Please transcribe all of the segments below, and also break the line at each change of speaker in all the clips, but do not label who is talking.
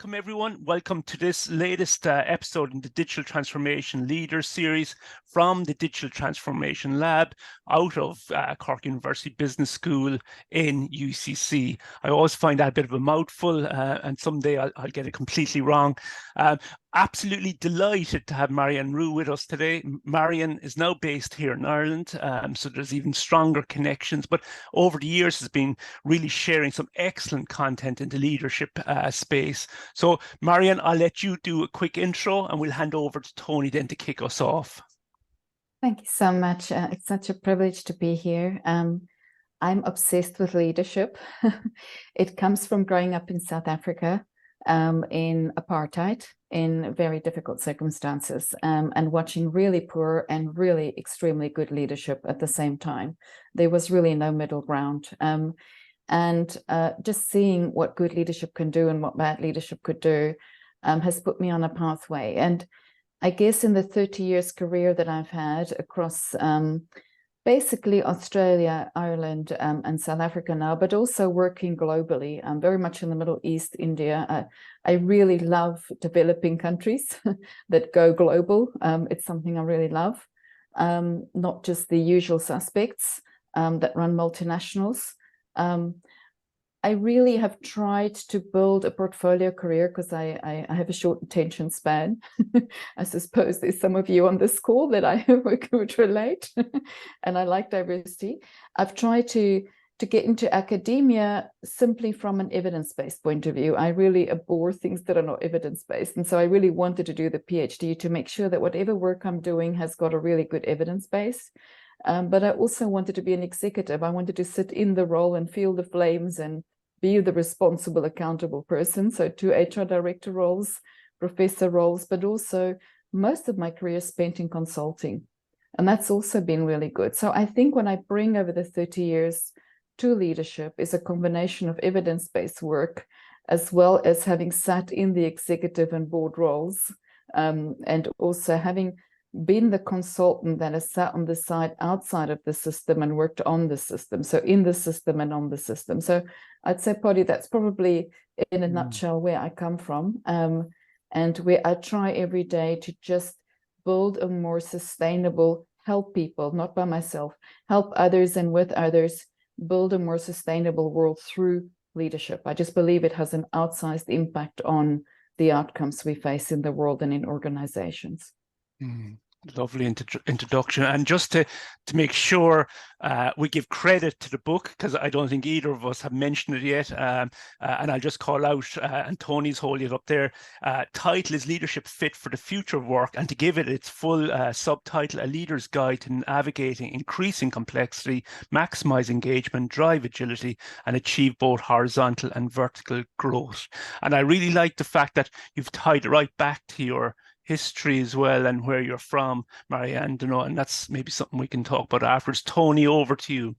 welcome everyone. Welcome to this latest episode in the Digital Transformation Leaders series from the Digital Transformation Lab out of Cork University Business School in UCC. I always find that a bit of a mouthful and someday I'll get it completely wrong. Absolutely delighted to have Marianne Roux with us today. Marianne is now based here in Ireland, so there's even stronger connections, but over the years has been really sharing some excellent content in the leadership space. So Marianne, I'll let you do a quick intro and we'll hand over to Tony then to kick us off.
Thank you so much. It's such a privilege to be here. I'm obsessed with leadership. It comes from growing up in South Africa in apartheid, in very difficult circumstances, and watching really poor and really extremely good leadership at the same time. There was really no middle ground. And just seeing what good leadership can do and what bad leadership could do has put me on a pathway. And I guess in the 30 years career that I've had across basically Australia, Ireland, and South Africa now, but also working globally. I'm very much in the Middle East, India. I really love developing countries that go global. It's something I really love, not just the usual suspects that run multinationals. I really have tried to build a portfolio career because I have a short attention span. I suppose there's some of you on this call that I would relate, and I like diversity. I've tried to get into academia simply from an evidence-based point of view. I really abhor things that are not evidence-based, and so I really wanted to do the PhD to make sure that whatever work I'm doing has got a really good evidence base. But I also wanted to be an executive. I wanted to sit in the role and feel the flames and be the responsible, accountable person. So 2 HR director roles, professor roles, but also most of my career spent in consulting. And that's also been really good. So I think when I bring over the 30 years to leadership is a combination of evidence-based work, as well as having sat in the executive and board roles, and also having been the consultant that has sat on the side outside of the system and worked on the system. So in the system and on the system. So I'd say, Poddy, that's probably in a nutshell where I come from, and where I try every day to just build a more sustainable, help people, not by myself, help others and with others, build a more sustainable world through leadership. I just believe it has an outsized impact on the outcomes we face in the world and in organizations.
Lovely introduction. And just to make sure we give credit to the book, because I don't think either of us have mentioned it yet, and I'll just call out, and Tony's holding it up there, title is Leadership Fit for the Future of Work, and to give it its full subtitle, A Leader's Guide to Navigating Increasing Complexity, Maximize Engagement, Drive Agility, and Achieve both horizontal and vertical growth. And I really like the fact that you've tied it right back to your history as well and where you're from, Marianne, and that's maybe something we can talk about afterwards. Tony, over to you.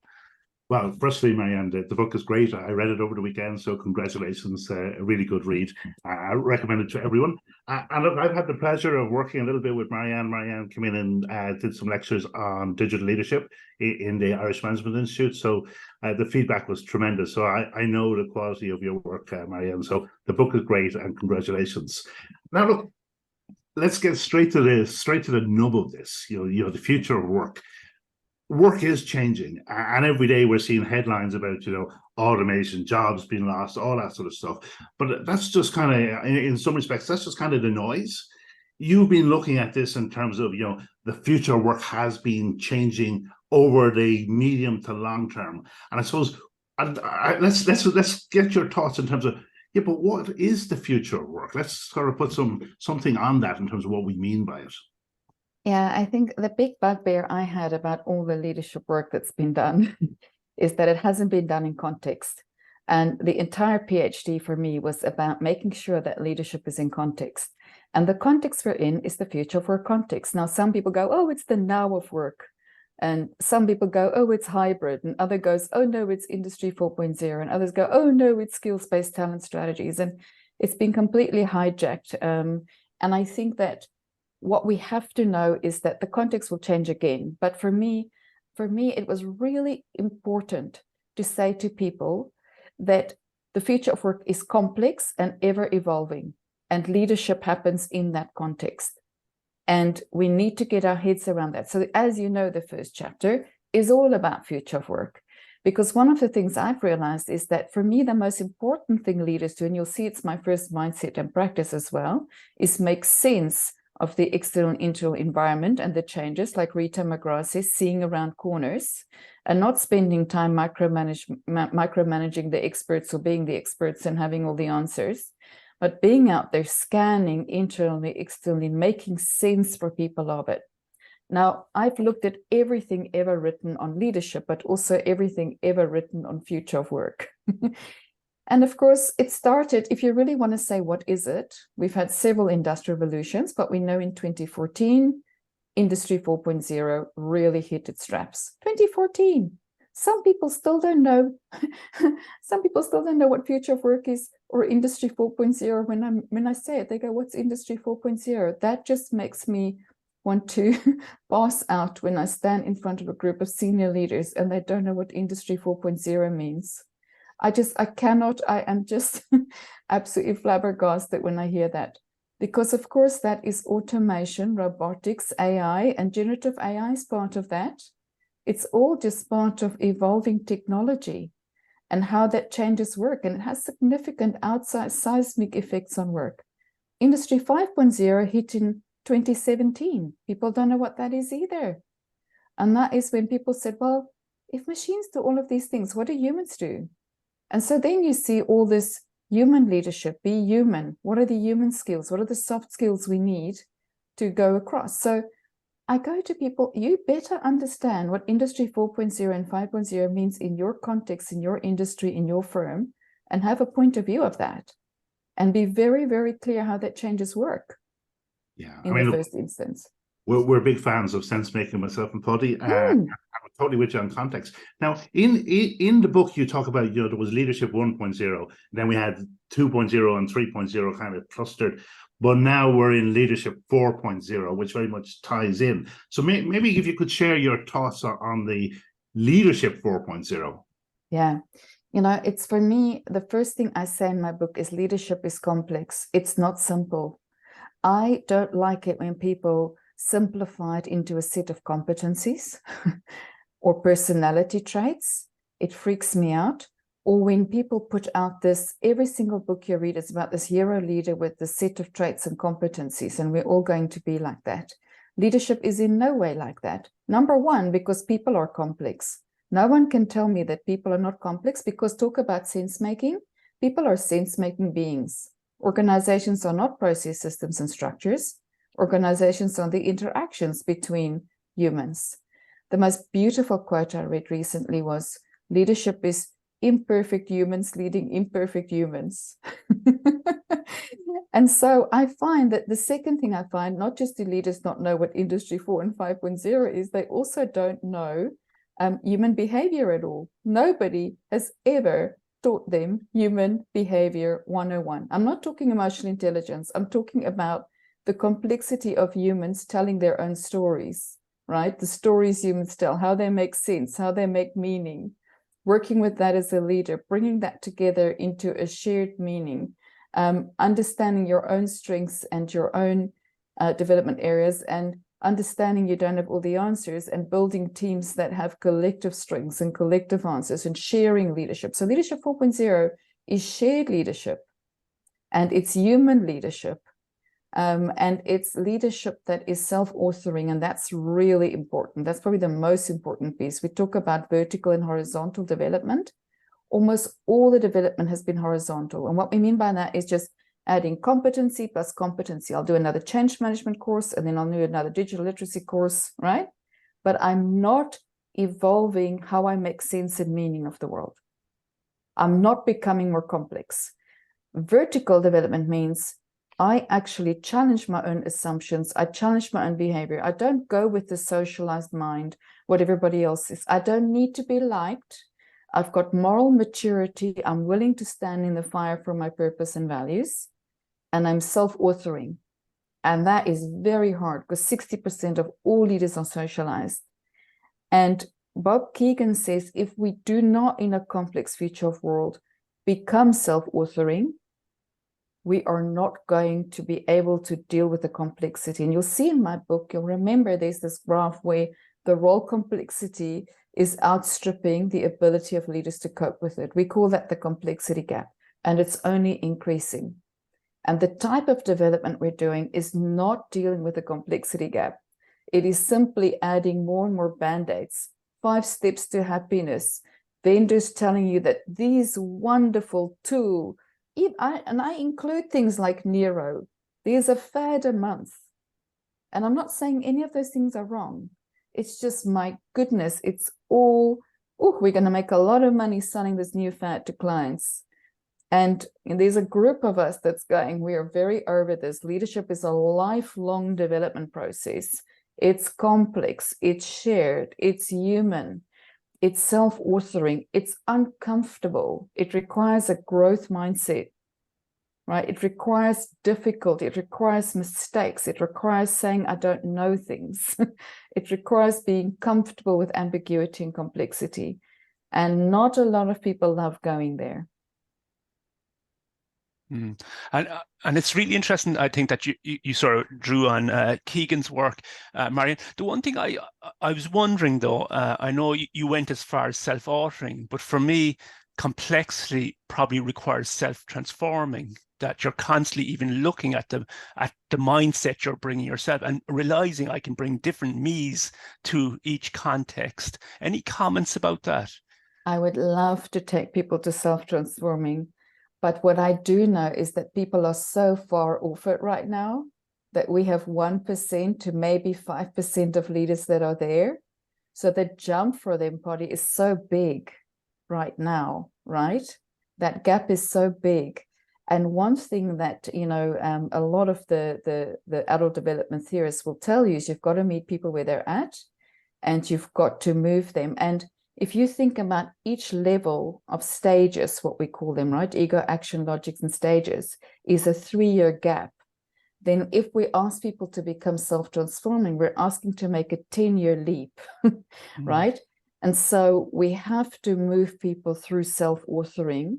Well, firstly, Marianne, the book is great. I read it over the weekend, so congratulations. A really good read. I recommend it to everyone. And look, I've had the pleasure of working a little bit with Marianne. Marianne came in and did some lectures on digital leadership in the Irish Management Institute. So the feedback was tremendous. So I know the quality of your work, Marianne. So the book is great, and congratulations. Now, look, let's get straight to the nub of this. You know, the future of work. Work is changing, and every day we're seeing headlines about, automation, jobs being lost, all that sort of stuff. But that's just kind of, in some respects, that's just kind of the noise. You've been looking at this in terms of, the future of work has been changing over the medium to long term. And I suppose, let's get your thoughts in terms of, yeah, but what is the future of work? Let's sort of put something on that in terms of what we mean by it.
Yeah, I think the big bugbear I had about all the leadership work that's been done is that it hasn't been done in context. And the entire PhD for me was about making sure that leadership is in context. And the context we're in is the future of work context. Now, some people go, oh, it's the now of work. And some people go, oh, it's hybrid. And other goes, oh, no, it's industry 4.0. And others go, oh, no, it's skills-based talent strategies. And it's been completely hijacked. And I think that what we have to know is that the context will change again. But for me, it was really important to say to people that the future of work is complex and ever evolving, and leadership happens in that context. And we need to get our heads around that. So as you know, the first chapter is all about future of work. Because one of the things I've realized is that for me, the most important thing leaders do, and you'll see it's my first mindset and practice as well, is make sense of the external and internal environment and the changes, like Rita McGrath says, seeing around corners and not spending time micromanaging the experts or being the experts and having all the answers, but being out there scanning internally, externally, making sense for people of it. Now, I've looked at everything ever written on leadership, but also everything ever written on future of work. And of course, it started, if you really want to say, what is it? We've had several industrial revolutions, but we know in 2014, Industry 4.0 really hit its straps. 2014. Some people still don't know. Some people still don't know what future of work is or Industry 4.0. When I say it, they go, what's Industry 4.0? That just makes me want to pass out when I stand in front of a group of senior leaders and they don't know what Industry 4.0 means. I am just absolutely flabbergasted when I hear that. Because of course that is automation, robotics, AI, and generative AI is part of that. It's all just part of evolving technology and how that changes work. And it has significant outside seismic effects on work. Industry 5.0 hit in 2017. People don't know what that is either. And that is when people said, well, if machines do all of these things, what do humans do? And so then you see all this human leadership, be human. What are the human skills? What are the soft skills we need to go across? So I go to people, you better understand what Industry 4.0 and 5.0 means in your context, in your industry, in your firm, and have a point of view of that. And be very, very clear how that changes work.
Yeah,
in the first instance.
We're big fans of sensemaking, myself and Paddy. I'm totally with you on context. Now, in the book, you talk about, there was leadership 1.0, then we had 2.0 and 3.0 kind of clustered, but now we're in leadership 4.0, which very much ties in. So maybe if you could share your thoughts on the leadership 4.0.
Yeah. It's for me, the first thing I say in my book is leadership is complex. It's not simple. I don't like it when people simplify it into a set of competencies or personality traits. It freaks me out. Or when people put out this, every single book you read is about this hero leader with the set of traits and competencies, and we're all going to be like that. Leadership is in no way like that. Number one, because people are complex. No one can tell me that people are not complex, because talk about sense-making. People are sense-making beings. Organizations are not process systems and structures. Organizations are the interactions between humans. The most beautiful quote I read recently was, leadership is imperfect humans leading imperfect humans. And so I find that the second thing I find, not just do leaders not know what Industry 4 and 5.0 is, they also don't know human behavior at all. Nobody has ever taught them human behavior 101. I'm not talking emotional intelligence. I'm talking about the complexity of humans telling their own stories, right? The stories humans tell, how they make sense, how they make meaning, working with that as a leader, bringing that together into a shared meaning, understanding your own strengths and your own development areas, and understanding you don't have all the answers, and building teams that have collective strengths and collective answers, and sharing leadership. So leadership 4.0 is shared leadership, and it's human leadership. And it's leadership that is self-authoring, and that's really important. That's probably the most important piece. We talk about vertical and horizontal development. Almost all the development has been horizontal. And what we mean by that is just adding competency plus competency. I'll do another change management course, and then I'll do another digital literacy course, right? But I'm not evolving how I make sense and meaning of the world. I'm not becoming more complex. Vertical development means I actually challenge my own assumptions. I challenge my own behavior. I don't go with the socialized mind, what everybody else is. I don't need to be liked. I've got moral maturity. I'm willing to stand in the fire for my purpose and values. And I'm self-authoring. And that is very hard, because 60% of all leaders are socialized. And Bob Keegan says, if we do not, in a complex future of world, become self-authoring, we are not going to be able to deal with the complexity. And you'll see in my book, you'll remember there's this graph where the role complexity is outstripping the ability of leaders to cope with it. We call that the complexity gap, and it's only increasing. And the type of development we're doing is not dealing with the complexity gap. It is simply adding more and more band-aids, 5 steps to happiness, vendors telling you that these wonderful tools, and I include things like Nero, there's a fad a month. And I'm not saying any of those things are wrong. It's just, my goodness, it's all, oh, we're going to make a lot of money selling this new fad to clients. And there's a group of us that's going, we are very over this. Leadership is a lifelong development process. It's complex, it's shared, it's human, it's self-authoring, it's uncomfortable. It requires a growth mindset, right? It requires difficulty, it requires mistakes, it requires saying, I don't know things. It requires being comfortable with ambiguity and complexity. And not a lot of people love going there.
Mm. And it's really interesting, I think, that you sort of drew on Keegan's work, Marianne. The one thing I was wondering, though, I know you went as far as self-authoring, but for me, complexity probably requires self-transforming, that you're constantly even looking at the mindset you're bringing yourself and realizing I can bring different me's to each context. Any comments about that?
I would love to take people to self-transforming. But what I do know is that people are so far off it right now that we have 1% to maybe 5% of leaders that are there. So the jump for them, Paddy, is so big right now, right? That gap is so big. And one thing that, you know, a lot of the adult development theorists will tell you is you've got to meet people where they're at, and you've got to move them. And if you think about each level of stages, what we call them, right? Ego, action, logics, and stages is a 3-year gap. Then if we ask people to become self-transforming, we're asking to make a 10-year leap, right? And so we have to move people through self-authoring,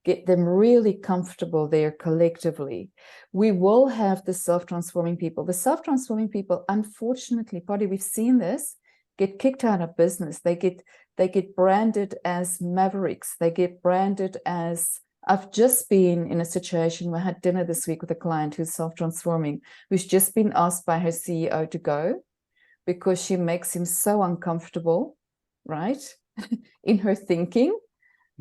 get them really comfortable there collectively. We will have the self-transforming people. The self-transforming people, unfortunately, Paddy, we've seen this, get kicked out of business. They get branded as mavericks. They get branded as, I've just been in a situation where I had dinner this week with a client who's self-transforming, who's just been asked by her CEO to go because she makes him so uncomfortable, right, in her thinking.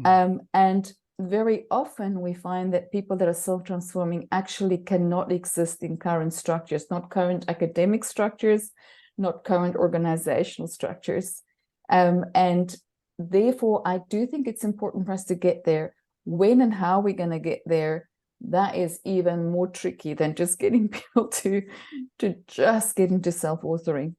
And very often we find that people that are self-transforming actually cannot exist in current structures, not current academic structures, not current organizational structures. And therefore, I do think it's important for us to get there. When and how we're going to get there, that is even more tricky than just getting people to just get into self-authoring.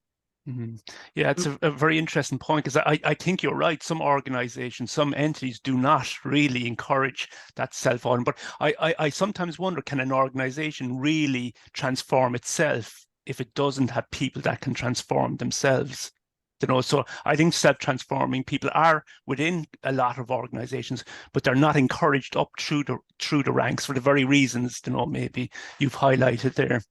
Yeah, it's a very interesting point, because I think you're right. Some organizations, some entities do not really encourage that self-authoring. But I sometimes wonder, can an organization really transform itself if it doesn't have people that can transform themselves? You know, so I think self-transforming people are within a lot of organizations, but they're not encouraged up through the ranks for the very reasons, you know, maybe you've highlighted there.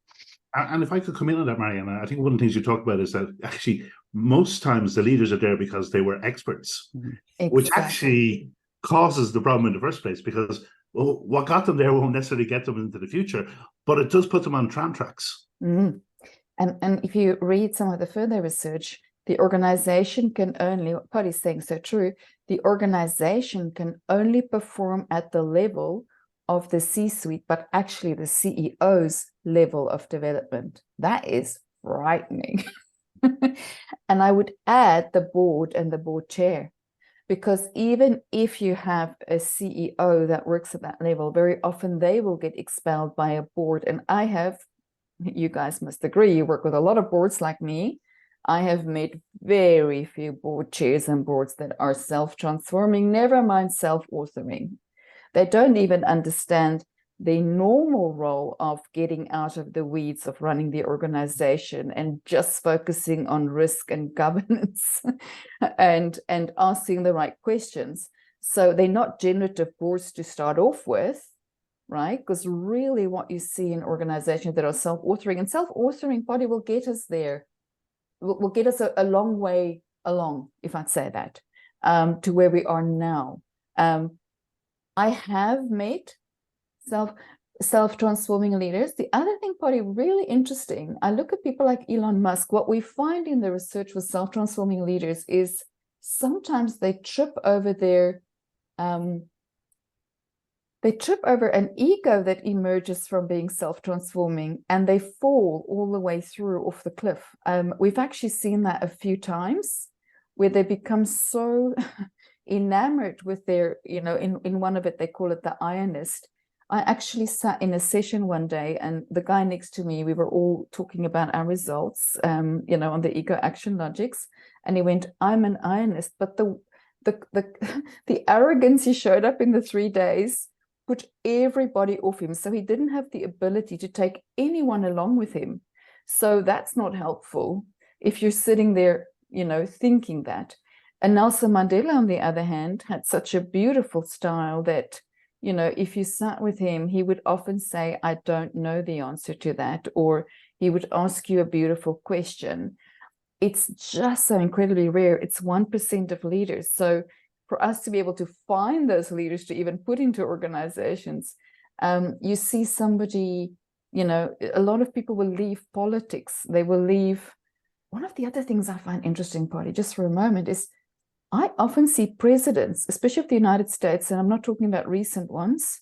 And if I could come in on that, Marianne, I think one of the things you talked about is that actually most times the leaders are there because they were experts, which actually causes the problem in the first place, because what got them there won't necessarily get them into the future, but it does put them on tram tracks.
And if you read some of the further research, the organization can only, what Paddy's saying so true, the organization can only perform at the level of the C-suite, but actually the CEO's level of development. That is frightening. And I would add the board and the board chair, because even if you have a CEO that works at that level, very often they will get expelled by a board. And I have, you guys must agree, you work with a lot of boards like me. I have met very few board chairs and boards that are self-transforming, never mind self-authoring. They don't even understand the normal role of getting out of the weeds of running the organization and just focusing on risk and governance and asking the right questions. So they're not generative boards to start off with, right? Because really what you see in organizations that are self-authoring, and self-authoring body will get us there, will get us a long way along, if I'd say that, to where we are now. I have met self-transforming leaders. The other thing, probably really interesting, I look at people like Elon Musk. What we find in the research with self-transforming leaders is sometimes they trip over an ego that emerges from being self-transforming, and they fall all the way through off the cliff. We've actually seen that a few times, where they become so enamored with their, in one of it, they call it the Ionist. I actually sat in a session one day, and the guy next to me, we were all talking about our results, on the ego action logics. And he went, I'm an Ionist. But the arrogance he showed up in the 3 days put everybody off him. So he didn't have the ability to take anyone along with him. So that's not helpful if you're sitting there, thinking that. And Nelson Mandela, on the other hand, had such a beautiful style that, if you sat with him, he would often say, I don't know the answer to that, or he would ask you a beautiful question. It's just so incredibly rare. It's 1% of leaders. So for us to be able to find those leaders to even put into organizations, you see somebody, a lot of people will leave politics. They will leave. One of the other things I find interesting, Polly, just for a moment, is I often see presidents, especially of the United States, and I'm not talking about recent ones,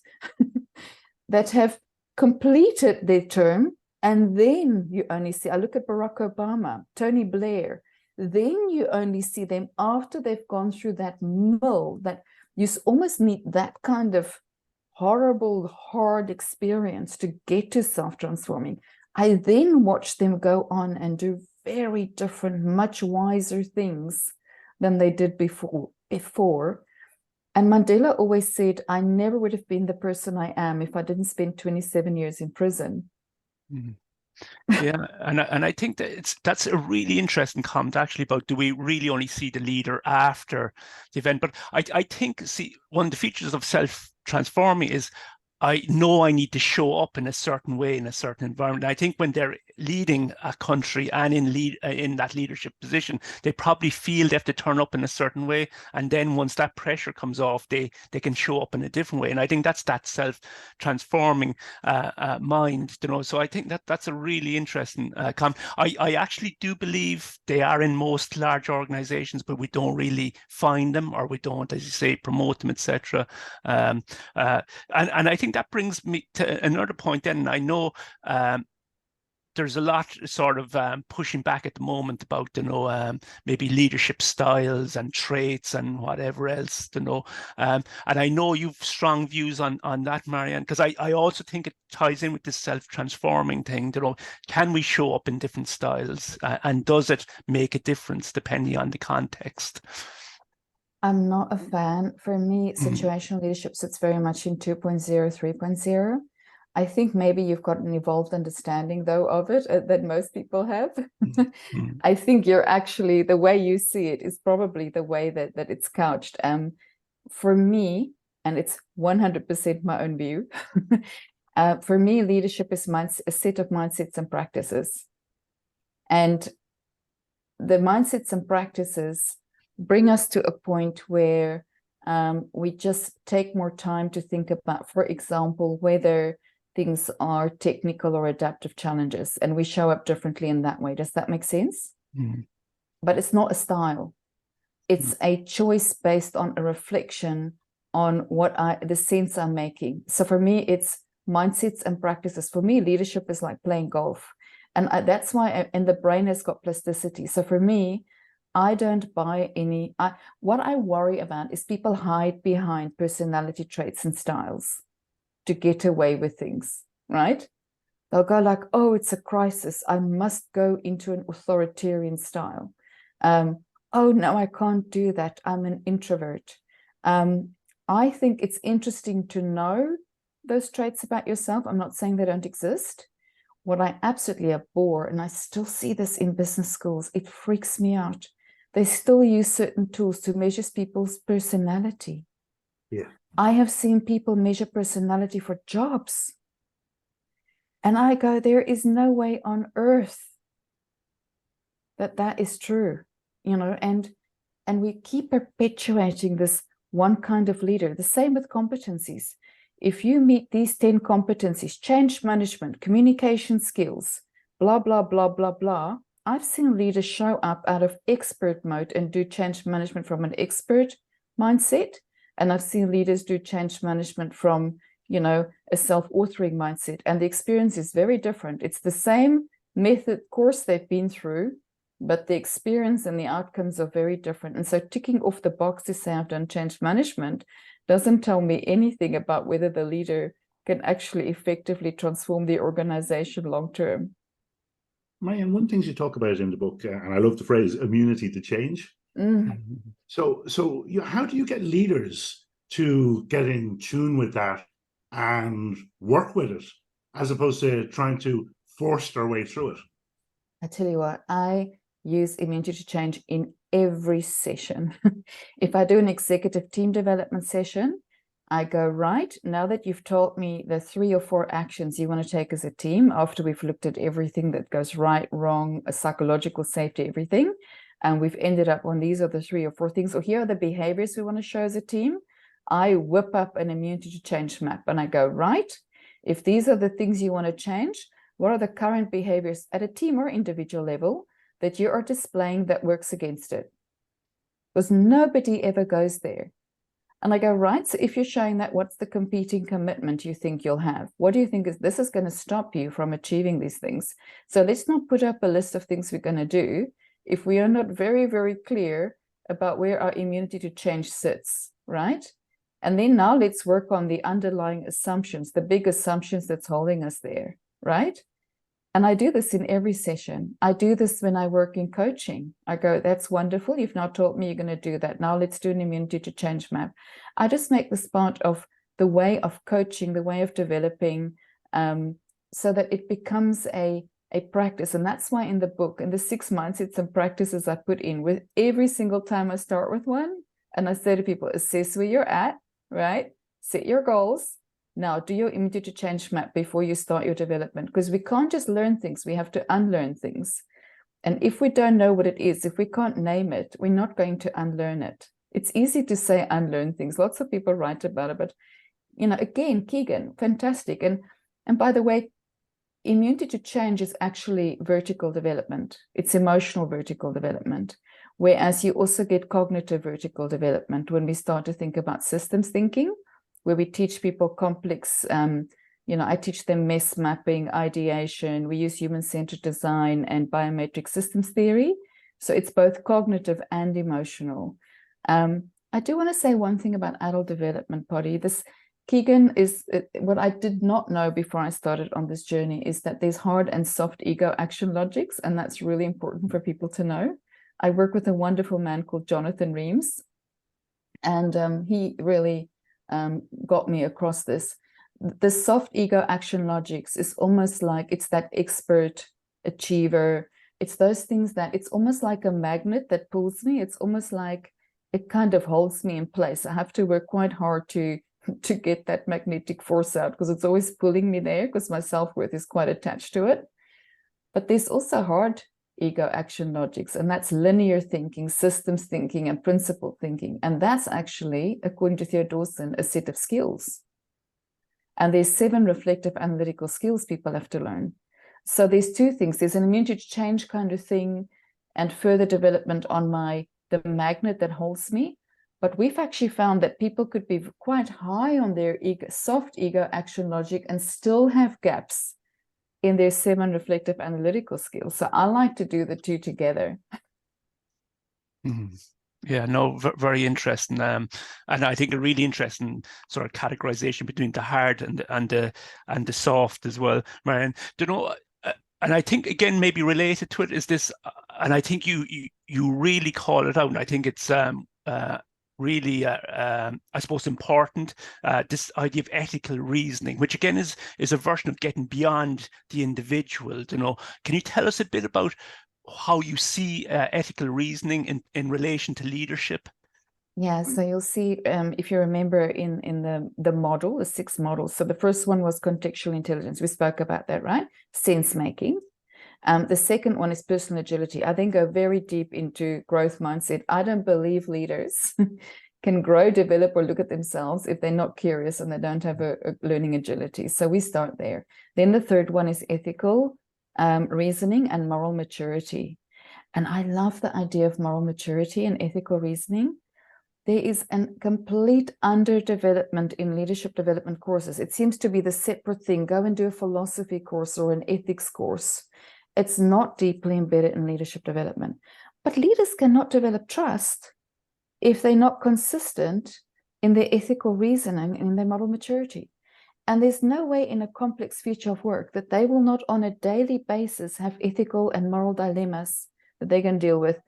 that have completed their term, and then you only see, I look at Barack Obama, Tony Blair, then you only see them after they've gone through that mill, that you almost need that kind of horrible, hard experience to get to self-transforming. I then watch them go on and do very different, much wiser things than they did before. And Mandela always said, I never would have been the person I am if I didn't spend 27 years in prison.
Mm-hmm. Yeah, and I think that that's a really interesting comment, actually, about do we really only see the leader after the event? But I think, see, one of the features of self-transforming is I know I need to show up in a certain way, in a certain environment. I think when they're leading a country and in that leadership position, they probably feel they have to turn up in a certain way. And then once that pressure comes off, they can show up in a different way. And I think that's that self-transforming mind, So I think that's a really interesting comment. I actually do believe they are in most large organizations, but we don't really find them, or we don't, as you say, promote them, etc. And I think that brings me to another point then. I know there's a lot sort of pushing back at the moment about, maybe leadership styles and traits and whatever else, and I know you've strong views on that, Marianne, because I also think it ties in with this self-transforming thing. Can we show up in different styles, and does it make a difference depending on the context?
I'm not a fan. For me, situational leadership sits very much in 2.0, 3.0. I think maybe you've got an evolved understanding, though, of it that most people have. I think you're actually, the way you see it is probably the way that it's couched. For me, and it's 100% my own view, for me, leadership is a set of mindsets and practices. And the mindsets and practices bring us to a point where we just take more time to think about, for example, whether things are technical or adaptive challenges, and we show up differently in that way. Does that make sense? But it's not a style. It's a choice based on a reflection on the sense I'm making. So for me, it's mindsets and practices. For me, leadership is like playing golf. And that's why, and the brain has got plasticity. So for me, I don't buy any, what I worry about is people hide behind personality traits and styles to get away with things, right? They'll go like, oh, it's a crisis, I must go into an authoritarian style. Oh, no, I can't do that, I'm an introvert. I think it's interesting to know those traits about yourself. I'm not saying they don't exist. What I absolutely abhor, and I still see this in business schools, it freaks me out. They still use certain tools to measure people's personality.
Yeah.
I have seen people measure personality for jobs. And I go, there is no way on earth that that is true, you know, and we keep perpetuating this one kind of leader. The same with competencies. If you meet these 10 competencies, change management, communication skills, blah, blah, blah, blah, blah, I've seen leaders show up out of expert mode and do change management from an expert mindset. And I've seen leaders do change management from, you know, a self-authoring mindset. And the experience is very different. It's the same method course they've been through, but the experience and the outcomes are very different. And so ticking off the box to say I've done change management doesn't tell me anything about whether the leader can actually effectively transform the organization long term.
Marianne, one of the things you talk about in the book, and I love the phrase immunity to change. So how do you get leaders to get in tune with that and work with it, as opposed to trying to force their way through it?
I tell you what, I use immunity to change in every session. If I do an executive team development session, I go, right, now that you've told me the 3 or 4 actions you want to take as a team, after we've looked at everything that goes right, wrong, psychological safety, everything, and we've ended up on these are the 3 or 4 things, or here are the behaviors we want to show as a team, I whip up an immunity to change map and I go, right, if these are the things you want to change, what are the current behaviors at a team or individual level that you are displaying that works against it? Because nobody ever goes there. And I go, right, so if you're showing that, what's the competing commitment you think you'll have? What do you think this is going to stop you from achieving these things? So let's not put up a list of things we're going to do if we are not very, very clear about where our immunity to change sits, right? And then now let's work on the underlying assumptions, the big assumptions that's holding us there, right? And I do this in every session. I do this when I work in coaching. I go, that's wonderful. You've now told me you're going to do that. Now let's do an immunity to change map. I just make this part of the way of coaching, the way of developing, so that it becomes a practice. And that's why in the book, in the 6 mindsets and practices I put in with every single time I start with one, and I say to people, assess where you're at, right? Set your goals. Now, do your immunity to change map before you start your development, because we can't just learn things, we have to unlearn things. And if we don't know what it is, if we can't name it, we're not going to unlearn it. It's easy to say unlearn things. Lots of people write about it, but, you know, again, Keegan, fantastic. And by the way, immunity to change is actually vertical development. It's emotional vertical development, whereas you also get cognitive vertical development when we start to think about systems thinking, where we teach people complex, you know, I teach them mess mapping, ideation. We use human-centered design and biometric systems theory. So it's both cognitive and emotional. I do want to say one thing about adult development, Poddy. This, Keegan, is what I did not know before I started on this journey is that there's hard and soft ego action logics, and that's really important for people to know. I work with a wonderful man called Jonathan Reams, and he really got me across this. The soft ego action logics is almost like it's that expert achiever. It's those things that it's almost like a magnet that pulls me. It's almost like it kind of holds me in place. I have to work quite hard to get that magnetic force out, because it's always pulling me there, because my self-worth is quite attached to it. But there's also hard ego action logics, and that's linear thinking, systems thinking, and principle thinking. And that's actually, according to Theodorson, a set of skills. And there's 7 reflective analytical skills people have to learn. So there's 2 things. There's an immunity to change kind of thing, and further development on the magnet that holds me. But we've actually found that people could be quite high on their soft ego action logic and still have gaps in their 7 reflective analytical skills. So I like to do the 2 together.
Yeah, no, very interesting, and I think a really interesting sort of categorization between the hard and the soft as well, Marianne. Do you know? And I think again, maybe related to it is this, and I think you really call it out. And I think it's really, I suppose, important. This idea of ethical reasoning, which again is a version of getting beyond the individual. You know, can you tell us a bit about how you see ethical reasoning in relation to leadership?
Yeah, so you'll see, if you remember in the model, the 6 models. So the first one was contextual intelligence. We spoke about that, right? Sense making. The second one is personal agility. I then go very deep into growth mindset. I don't believe leaders can grow, develop, or look at themselves if they're not curious and they don't have a learning agility. So we start there. Then the third one is ethical reasoning and moral maturity. And I love the idea of moral maturity and ethical reasoning. There is a complete underdevelopment in leadership development courses. It seems to be the separate thing. Go and do a philosophy course or an ethics course. It's not deeply embedded in leadership development. But leaders cannot develop trust if they're not consistent in their ethical reasoning and in their moral maturity. And there's no way in a complex future of work that they will not on a daily basis have ethical and moral dilemmas that they can deal with.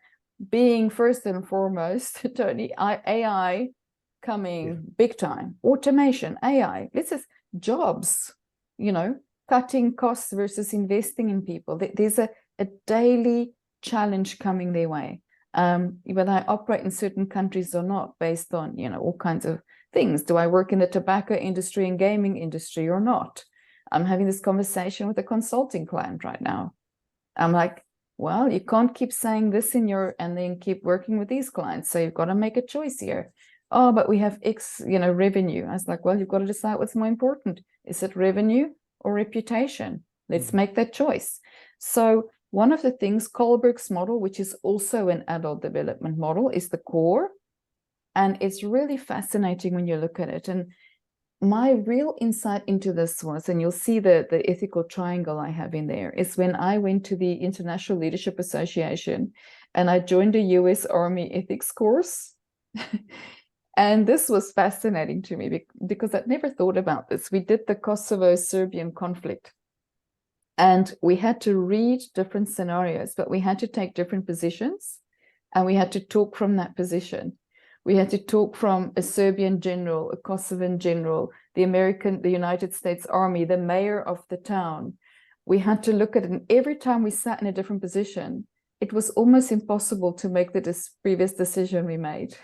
Being first and foremost, Tony, AI coming big time, automation, AI, this is jobs, cutting costs versus investing in people. There's a daily challenge coming their way, whether I operate in certain countries or not, based on, all kinds of things. Do I work in the tobacco industry and gaming industry or not? I'm having this conversation with a consulting client right now. I'm like, well, you can't keep saying this and then keep working with these clients. So you've got to make a choice here. Oh, but we have X, revenue. I was like, well, you've got to decide what's more important. Is it revenue or reputation? Let's make that choice. So one of the things, Kohlberg's model, which is also an adult development model, is the core. And it's really fascinating when you look at it. And my real insight into this was, and you'll see the ethical triangle I have in there, is when I went to the International Leadership Association and I joined a US Army ethics course. And this was fascinating to me because I'd never thought about this. We did the Kosovo-Serbian conflict. And we had to read different scenarios, but we had to take different positions and we had to talk from that position. We had to talk from a Serbian general, a Kosovan general, the United States Army, the mayor of the town. We had to look at it, and every time we sat in a different position, it was almost impossible to make the previous decision we made.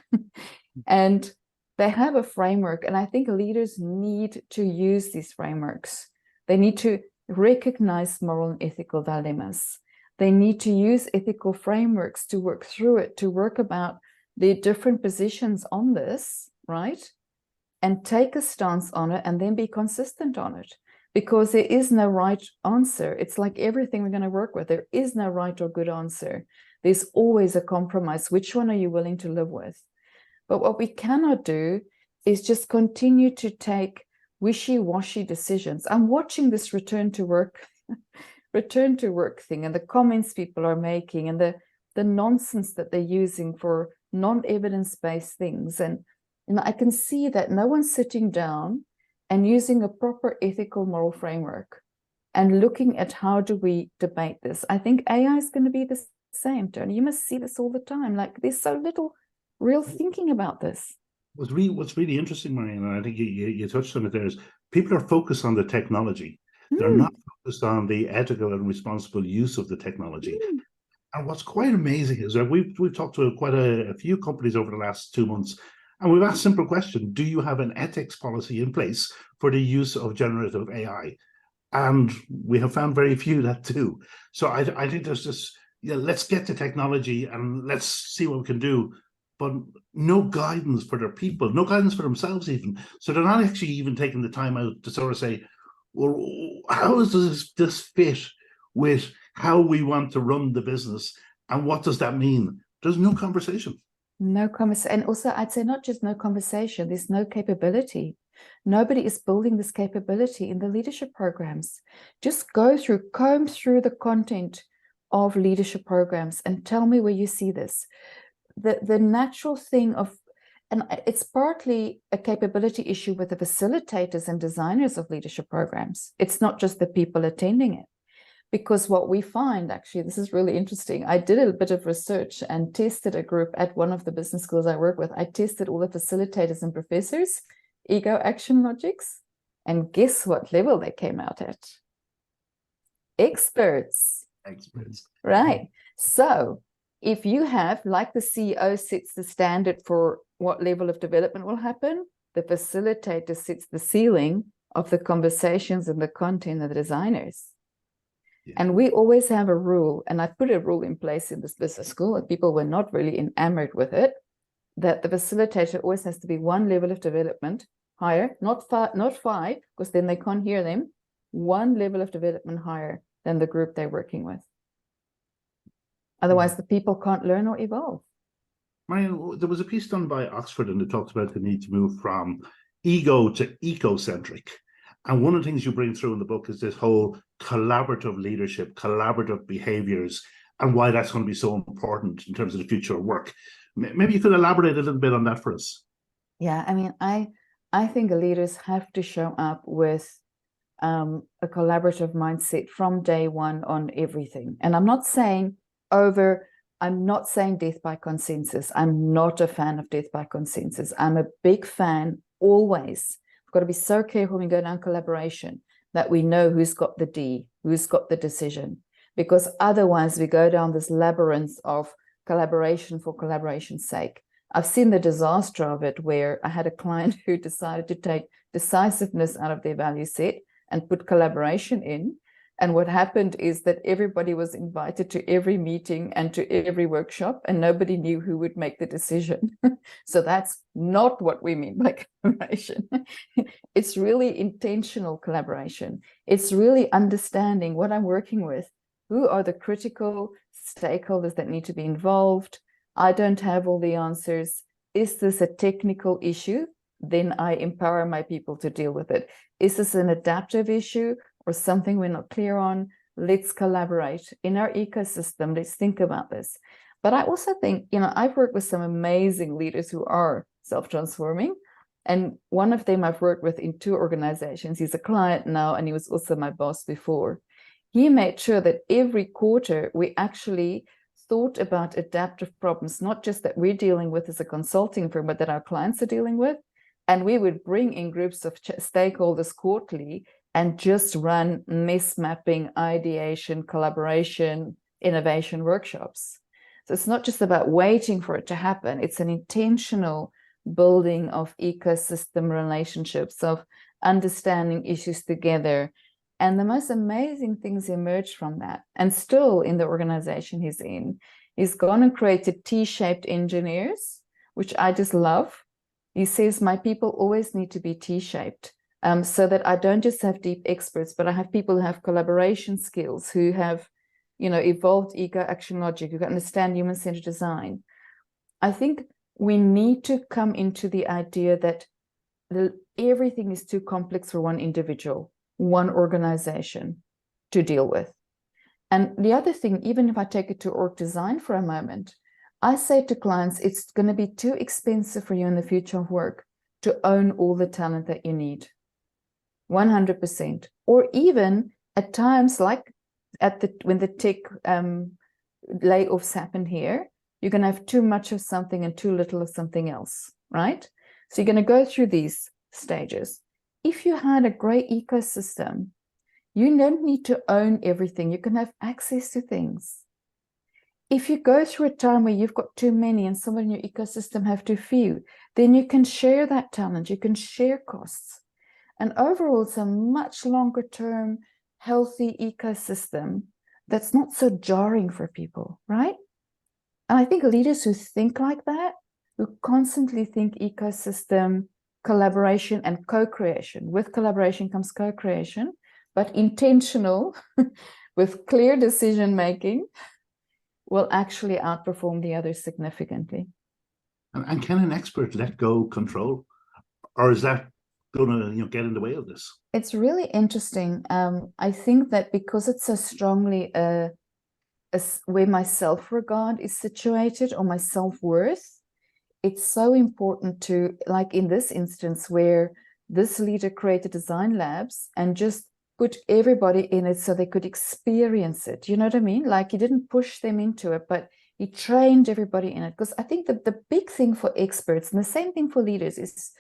And they have a framework, and I think leaders need to use these frameworks. They need to recognize moral and ethical dilemmas. They need to use ethical frameworks to work through it, to work about the different positions on this, right? And take a stance on it and then be consistent on it, because there is no right answer. It's like everything we're going to work with. There is no right or good answer. There's always a compromise. Which one are you willing to live with? But what we cannot do is just continue to take wishy-washy decisions. I'm watching this return to work thing and the comments people are making and the nonsense that they're using for non-evidence-based things. And I can see that no one's sitting down and using a proper ethical moral framework and looking at how do we debate this. I think AI is going to be the same, Tony. You must see this all the time. Like, there's so little real thinking about this.
What's really interesting, Marianne, and I think you touched on it there, is people are focused on the technology. They're not focused on the ethical and responsible use of the technology. And what's quite amazing is that we've talked to quite a few companies over the last 2 months, and we've asked a simple question: do you have an ethics policy in place for the use of generative AI? And we have found very few that do. So I think there's this, let's get the technology and let's see what we can do, but no guidance for their people, no guidance for themselves even. So they're not actually even taking the time out to sort of say, well, how does this fit with how we want to run the business, and what does that mean? There's no conversation.
No conversation. And also, I'd say not just no conversation, there's no capability. Nobody is building this capability in the leadership programs. Just comb through the content of leadership programs and tell me where you see this. The natural thing of, and it's partly a capability issue with the facilitators and designers of leadership programs. It's not just the people attending it. Because what we find, actually, this is really interesting. I did a bit of research and tested a group at one of the business schools I work with. I tested all the facilitators and professors, ego action logics, and guess what level they came out at? Experts.
Experts.
Right. So if you have, like the CEO sets the standard for what level of development will happen, the facilitator sets the ceiling of the conversations and the content of the designers. Yeah. And we always have a rule, and I put a rule in place in this business school, and people were not really enamored with it, that the facilitator always has to be one level of development higher, not five, because then they can't hear them, one level of development higher than the group they're working with. Otherwise, the people can't learn or evolve.
Marianne, there was a piece done by Oxford, and it talked about the need to move from ego to eco-centric. And one of the things you bring through in the book is this whole collaborative leadership, collaborative behaviours, and why that's going to be so important in terms of the future of work. Maybe you could elaborate a little bit on that for us.
Yeah, I mean, I think leaders have to show up with a collaborative mindset from day one on everything. And I'm not saying death by consensus. I'm not a fan of death by consensus. I'm a big fan always. We've got to be so careful when we go down collaboration that we know who's got the D, who's got the decision, because otherwise we go down this labyrinth of collaboration for collaboration's sake. I've seen the disaster of it, where I had a client who decided to take decisiveness out of their value set and put collaboration in. And what happened is that everybody was invited to every meeting and to every workshop, and nobody knew who would make the decision. So that's not what we mean by collaboration. It's really intentional collaboration. It's really understanding what I'm working with. Who are the critical stakeholders that need to be involved? I don't have all the answers. Is this a technical issue? Then I empower my people to deal with it. Is this an adaptive issue or something we're not clear on? Let's collaborate in our ecosystem. Let's think about this. But I also think, I've worked with some amazing leaders who are self-transforming. And one of them I've worked with in 2 organizations. He's a client now, and he was also my boss before. He made sure that every quarter we actually thought about adaptive problems, not just that we're dealing with as a consulting firm, but that our clients are dealing with. And we would bring in groups of stakeholders quarterly and just run mess mapping, ideation, collaboration, innovation workshops. So it's not just about waiting for it to happen. It's an intentional building of ecosystem relationships, of understanding issues together. And the most amazing things emerged from that. And still in the organization he's in, he's gone and created T-shaped engineers, which I just love. He says, my people always need to be T-shaped, so that I don't just have deep experts, but I have people who have collaboration skills, who have, evolved ego action logic, who understand human-centered design. I think we need to come into the idea that everything is too complex for one individual, one organization to deal with. And the other thing, even if I take it to org design for a moment, I say to clients, it's going to be too expensive for you in the future of work to own all the talent that you need, 100%. Or even at times, like when the tech layoffs happen here, you're going to have too much of something and too little of something else, right? So you're going to go through these stages. If you had a great ecosystem, you don't need to own everything. You can have access to things. If you go through a time where you've got too many and someone in your ecosystem have too few, then you can share that talent, you can share costs. And overall, it's a much longer term, healthy ecosystem that's not so jarring for people, right? And I think leaders who think like that, who constantly think ecosystem, collaboration and co-creation, with collaboration comes co-creation, but intentional with clear decision-making, will actually outperform the others significantly.
And can an expert let go control? Or is that going to get in the way of this?
It's really interesting. I think that because it's so strongly where my self-regard is situated, or my self-worth, it's so important to, like in this instance where this leader created design labs and just put everybody in it so they could experience it. You know what I mean? Like he didn't push them into it, but he trained everybody in it. Because I think that the big thing for experts, and the same thing for leaders, is,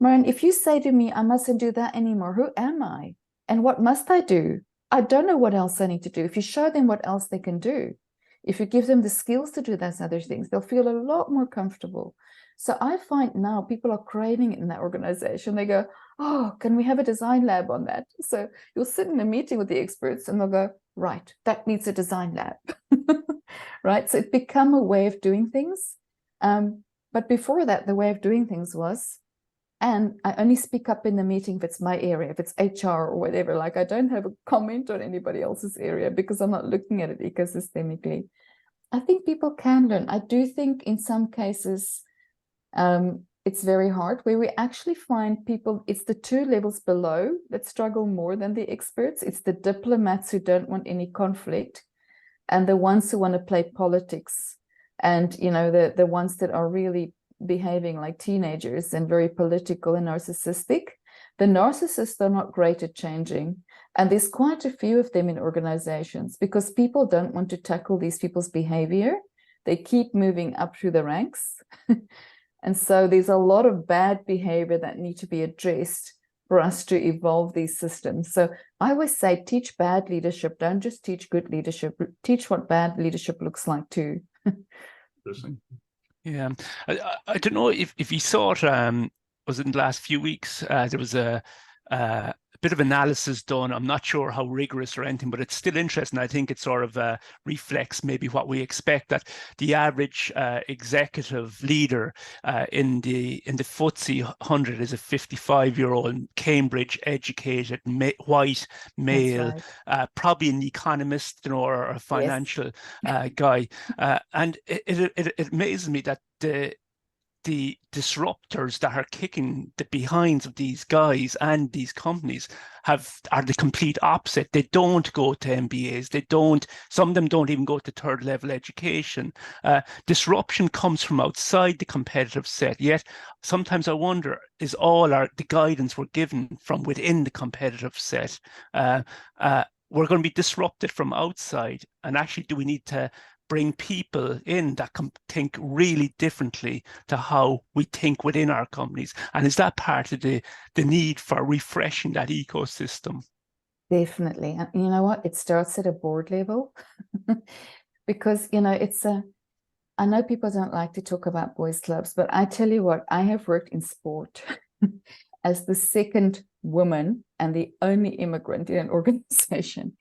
Marianne, if you say to me, I mustn't do that anymore, who am I? And what must I do? I don't know what else I need to do. If you show them what else they can do, If you give them the skills to do those other things, they'll feel a lot more comfortable. So I find now people are craving it in that organization. They go, oh, can we have a design lab on that? So you'll sit in a meeting with the experts and they'll go, right, that needs a design lab. Right? So it's become a way of doing things. But before that, the way of doing things was, and I only speak up in the meeting if it's my area, if it's HR or whatever, like I don't have a comment on anybody else's area because I'm not looking at it ecosystemically. I think people can learn. I do think in some cases, it's very hard where we actually find people, it's the two levels below that struggle more than the experts. It's the diplomats who don't want any conflict and the ones who want to play politics, and the ones that are really behaving like teenagers and very political and narcissistic. The narcissists are not great at changing, and there's quite a few of them in organizations because people don't want to tackle these people's behavior. They keep moving up through the ranks. And so there's a lot of bad behavior that need to be addressed for us to evolve these systems. So I always say, teach bad leadership. Don't just teach good leadership. Teach what bad leadership looks like too.
Yeah, I don't know if you saw it. Was in the last few weeks there was a bit of analysis done. I'm not sure how rigorous or anything, but it's still interesting. I think it sort of reflects maybe what we expect, that the average executive leader in the FTSE 100 is a 55-year-old Cambridge educated white male, right. Probably an economist, or a financial guy, and it amazes me that the disruptors that are kicking the behinds of these guys and these companies are the complete opposite. They don't go to MBAs. Some of them don't even go to third level education. Disruption comes from outside the competitive set. Yet sometimes I wonder, is the guidance we're given from within the competitive set? We're going to be disrupted from outside, and actually, do we need to bring people in that can think really differently to how we think within our companies? And is that part of the need for refreshing that ecosystem?
Definitely. And you know what? It starts at a board level because, I know people don't like to talk about boys' clubs, but I tell you what, I have worked in sport as the second woman and the only immigrant in an organization.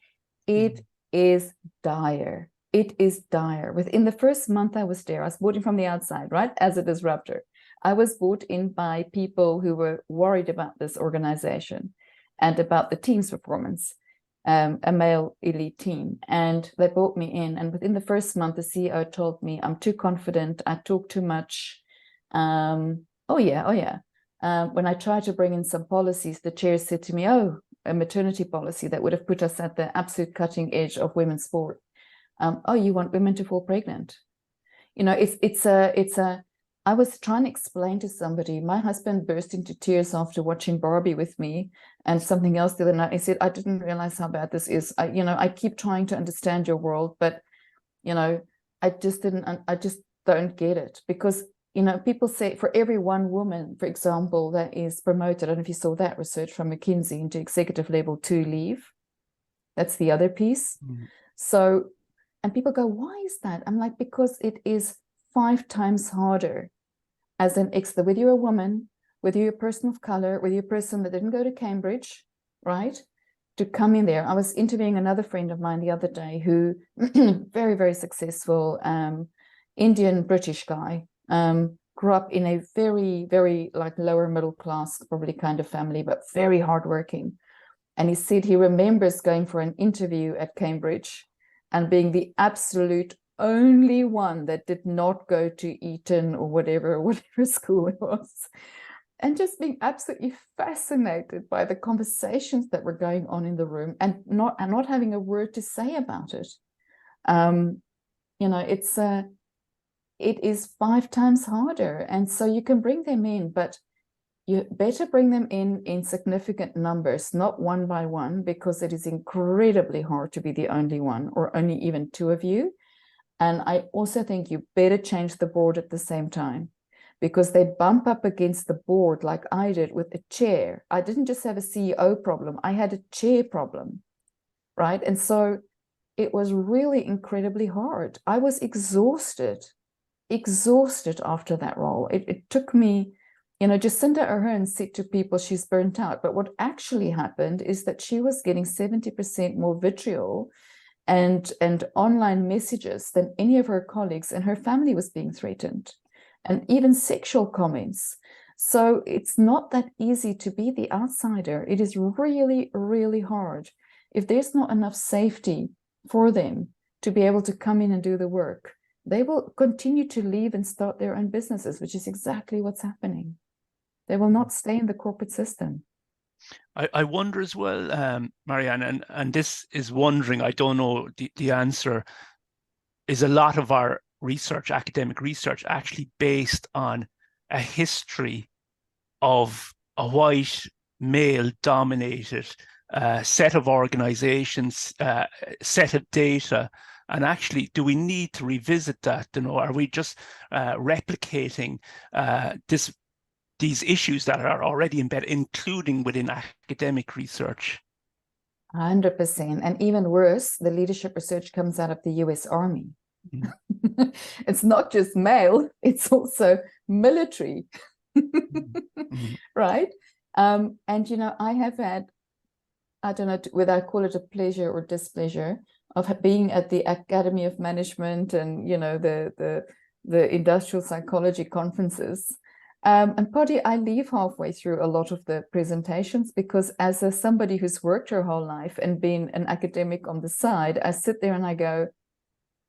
It is dire. It is dire. Within the first month I was there, I was brought in from the outside, right? As a disruptor. I was brought in by people who were worried about this organization and about the team's performance, a male elite team. And they brought me in. And within the first month, the CEO told me, I'm too confident. I talk too much. When I tried to bring in some policies, the chair said to me, a maternity policy that would have put us at the absolute cutting edge of women's sport. You want women to fall pregnant? I was trying to explain to somebody, my husband burst into tears after watching Barbie with me and something else the other night. He said, I didn't realize how bad this is. I keep trying to understand your world, but, I just don't get it because, people say for every one woman, for example, that is promoted, I don't know if you saw that research from McKinsey, into executive level 2 leave. That's the other piece. Mm-hmm. So, and people go, why is that? I'm like, because it is 5 times harder as an whether you're a woman, whether you're a person of color, whether you're a person that didn't go to Cambridge, right? To come in there. I was interviewing another friend of mine the other day who very, very successful Indian British guy, grew up in a very, very lower middle class, probably kind of family, but very hardworking. And he said he remembers going for an interview at Cambridge and being the absolute only one that did not go to Eton or whatever school it was, and just being absolutely fascinated by the conversations that were going on in the room and not having a word to say about it. It is 5 times harder, and so you can bring them in, but you better bring them in significant numbers, not one by one, because it is incredibly hard to be the only one or only even 2 of you. And I also think you better change the board at the same time, because they bump up against the board like I did with a chair. I didn't just have a CEO problem, I had a chair problem, right? And so it was really incredibly hard. I was exhausted after that role. It took me, Jacinda Ardern said to people she's burnt out. But what actually happened is that she was getting 70% more vitriol and online messages than any of her colleagues, and her family was being threatened, and even sexual comments. So it's not that easy to be the outsider. It is really, really hard. If there's not enough safety for them to be able to come in and do the work, they will continue to leave and start their own businesses, which is exactly what's happening. They will not stay in the corporate system.
I wonder as well, Marianne, and this is wondering, I don't know the answer, is a lot of our research, academic research, actually based on a history of a white, male-dominated set of organizations, set of data, and actually, do we need to revisit that? Are we just replicating these issues that are already embedded, including within academic research?
100%. And even worse, the leadership research comes out of the US Army. Mm. It's not just male, it's also military. Mm-hmm. Right? And, I have had, I don't know whether I call it a pleasure or displeasure, of being at the Academy of Management and, the industrial psychology conferences. And Paddy, I leave halfway through a lot of the presentations because as somebody who's worked her whole life and been an academic on the side, I sit there and I go,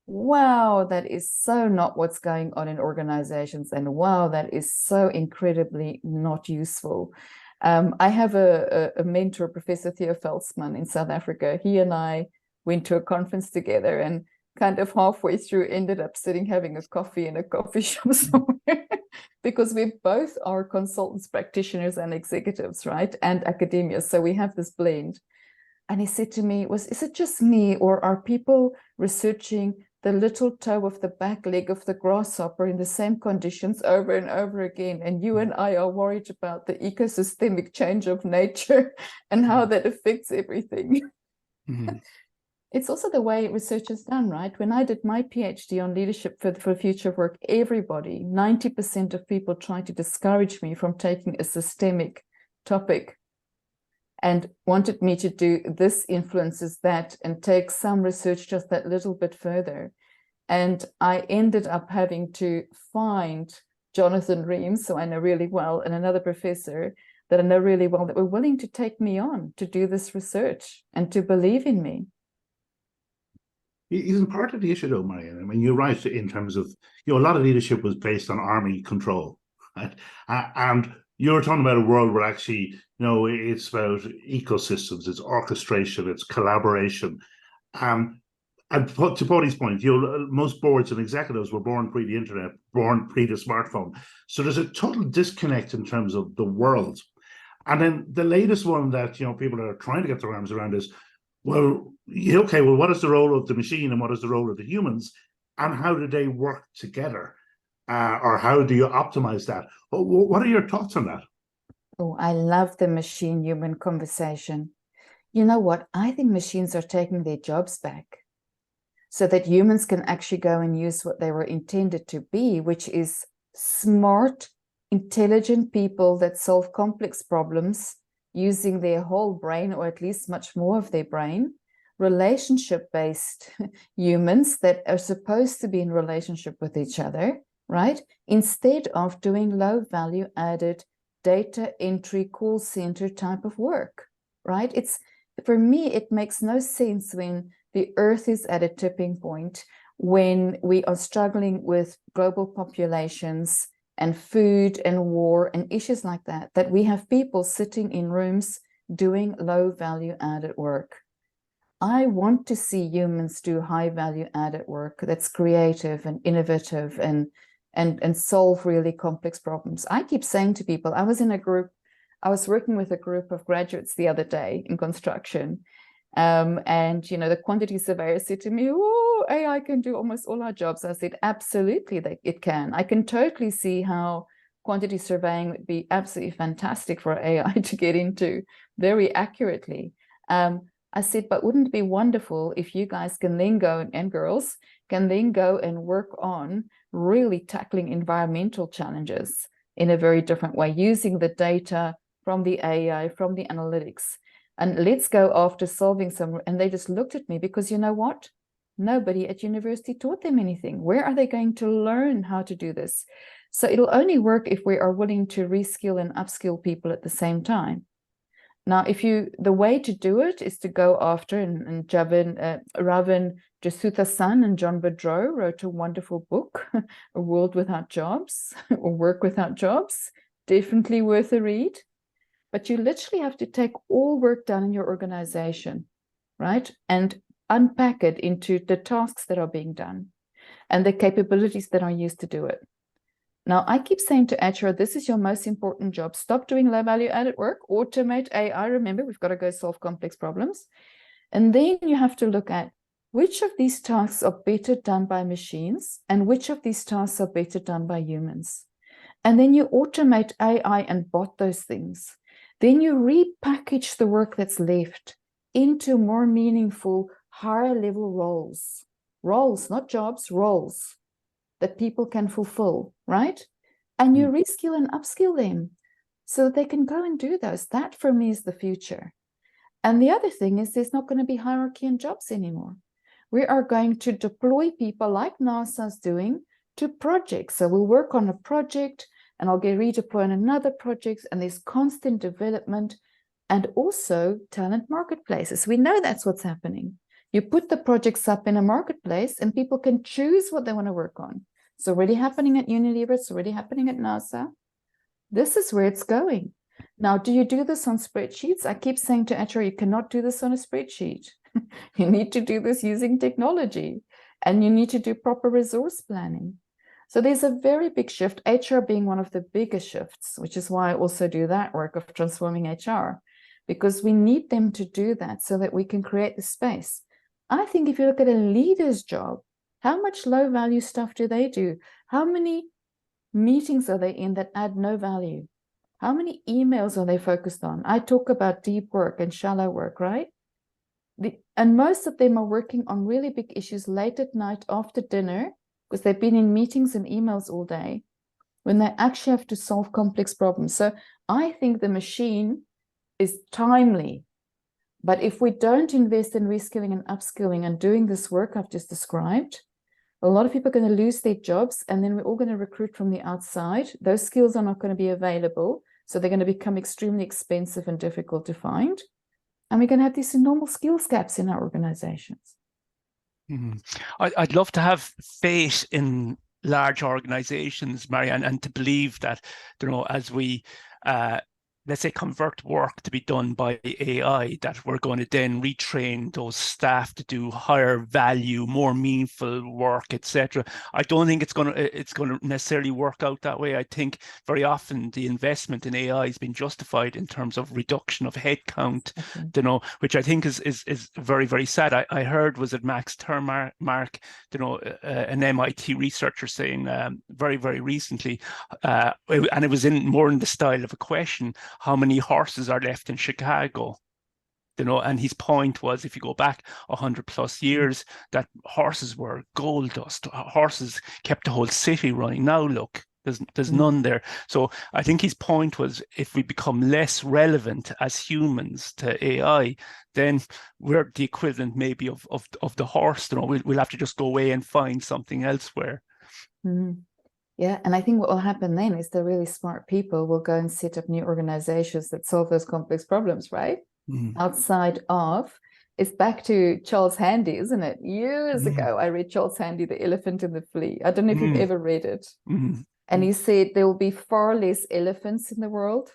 wow, that is so not what's going on in organizations. And wow, that is so incredibly not useful. I have a mentor, Professor Theo Veldsman in South Africa. He and I went to a conference together and kind of halfway through ended up sitting having a coffee in a coffee shop somewhere because we both are consultants, practitioners and executives, right? And academia. So we have this blend. And he said to me, is it just me, or are people researching the little toe of the back leg of the grasshopper in the same conditions over and over again? And you and I are worried about the ecosystemic change of nature and how that affects everything. Mm-hmm. It's also the way research is done, right? When I did my PhD on leadership for future work, 90% of people tried to discourage me from taking a systemic topic and wanted me to do this influences that and take some research just that little bit further. And I ended up having to find Jonathan Reams, who I know really well, and another professor that I know really well, that were willing to take me on to do this research and to believe in me.
Isn't part of the issue, though, Marianne? I mean, you're right in terms of, a lot of leadership was based on army control, right? And you're talking about a world where actually, it's about ecosystems, it's orchestration, it's collaboration. And to Bodhi's point, most boards and executives were born pre the internet, born pre the smartphone. So there's a total disconnect in terms of the world. And then the latest one that, people are trying to get their arms around is, well, what is the role of the machine and what is the role of the humans, and how do they work together? Or how do you optimize that? What are your thoughts on that?
Oh, I love the machine-human conversation. You know what? I think machines are taking their jobs back so that humans can actually go and use what they were intended to be, which is smart, intelligent people that solve complex problems using their whole brain, or at least much more of their brain, relationship-based humans that are supposed to be in relationship with each other, right? Instead of doing low value added data entry call center type of work, right? For me, it makes no sense when the earth is at a tipping point, when we are struggling with global populations and food and war and issues like that, that we have people sitting in rooms doing low value added work. I want to see humans do high value added work that's creative and innovative and solve really complex problems. I keep saying to people, I was working with a group of graduates the other day in construction. And, the quantity surveyor said to me, oh, AI can do almost all our jobs. I said, absolutely, it can. I can totally see how quantity surveying would be absolutely fantastic for AI to get into very accurately. I said, but wouldn't it be wonderful if you guys can then go, and girls can then go and work on really tackling environmental challenges in a very different way, using the data from the AI, from the analytics, and let's go after solving some. And they just looked at me because, you know what? Nobody at university taught them anything. Where are they going to learn how to do this? So it'll only work if we are willing to reskill and upskill people at the same time. Now, the way to do it is to go after, and Ravin Jesuthasan and John Boudreau wrote a wonderful book, A World Without Jobs, or Work Without Jobs, definitely worth a read. But you literally have to take all work done in your organization, right? And unpack it into the tasks that are being done and the capabilities that are used to do it. Now, I keep saying to HR, this is your most important job. Stop doing low value added work, automate AI. Remember, we've got to go solve complex problems. And then you have to look at which of these tasks are better done by machines and which of these tasks are better done by humans. And then you automate AI and bot those things. Then you repackage the work that's left into more meaningful, higher level roles. Roles, not jobs, roles that people can fulfill, right? And you reskill and upskill them so that they can go and do those. That for me is the future. And the other thing is there's not going to be hierarchy in jobs anymore. We are going to deploy people like NASA's doing to projects. So we'll work on a project and I'll get redeployed on another project, and there's constant development and also talent marketplaces. We know that's what's happening. You put the projects up in a marketplace and people can choose what they want to work on. It's already happening at Unilever. It's already happening at NASA. This is where it's going. Now, do you do this on spreadsheets? I keep saying to HR, you cannot do this on a spreadsheet. You need to do this using technology, and you need to do proper resource planning. So there's a very big shift, HR being one of the biggest shifts, which is why I also do that work of transforming HR, because we need them to do that so that we can create the space. I think if you look at a leader's job, how much low value stuff do they do? How many meetings are they in that add no value? How many emails are they focused on? I talk about deep work and shallow work, right? And most of them are working on really big issues late at night after dinner because they've been in meetings and emails all day when they actually have to solve complex problems. So I think the machine is timely. But if we don't invest in reskilling and upskilling and doing this work I've just described, a lot of people are going to lose their jobs, and then we're all going to recruit from the outside. Those skills are not going to be available, so they're going to become extremely expensive and difficult to find. And we're going to have these enormous skills gaps in our organizations.
I'd love to have faith in large organizations, Marianne, and to believe that, as we let's say convert work to be done by AI, that we're going to then retrain those staff to do higher value, more meaningful work, etc. I don't think it's going to necessarily work out that way. I think very often the investment in AI has been justified in terms of reduction of headcount, which I think is very, very sad. I heard, was it Max Termark, an MIT researcher saying very, very recently, and it was more in the style of a question, how many horses are left in Chicago? And his point was, if you go back 100+ years, that horses were gold dust. Horses kept the whole city running. Now look, there's none there. So I think his point was, if we become less relevant as humans to AI, then we're the equivalent maybe of the horse. We'll have to just go away and find something elsewhere.
Yeah, and I think what will happen then is the really smart people will go and set up new organizations that solve those complex problems, right? Outside of, it's back to Charles Handy, isn't it? Years ago, I read Charles Handy, The Elephant and the Flea. I don't know if you've ever read it. And he said there will be far less elephants in the world.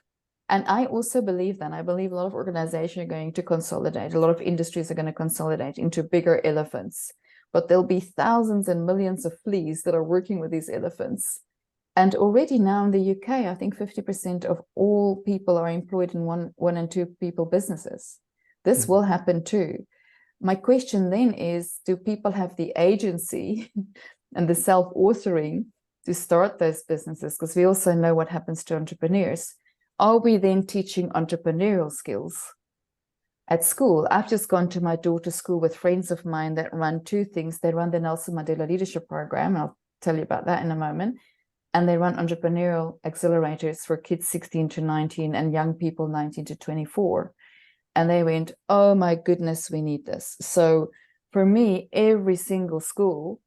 And I also believe that. I believe a lot of organizations are going to consolidate. A lot of industries are going to consolidate into bigger elephants. But there'll be thousands and millions of fleas that are working with these elephants. And already now in the UK, I think 50% of all people are employed in one and two people businesses. This will happen too. My question then is, do people have the agency and the self-authoring to start those businesses? Because we also know what happens to entrepreneurs. Are we then teaching entrepreneurial skills? at school. I've just gone to my daughter's school with friends of mine that run two things. They run the Nelson Mandela Leadership Program. I'll tell you about that in a moment. And they run entrepreneurial accelerators for kids 16 to 19 and young people 19 to 24. And they went, oh my goodness, we need this. So for me, every single school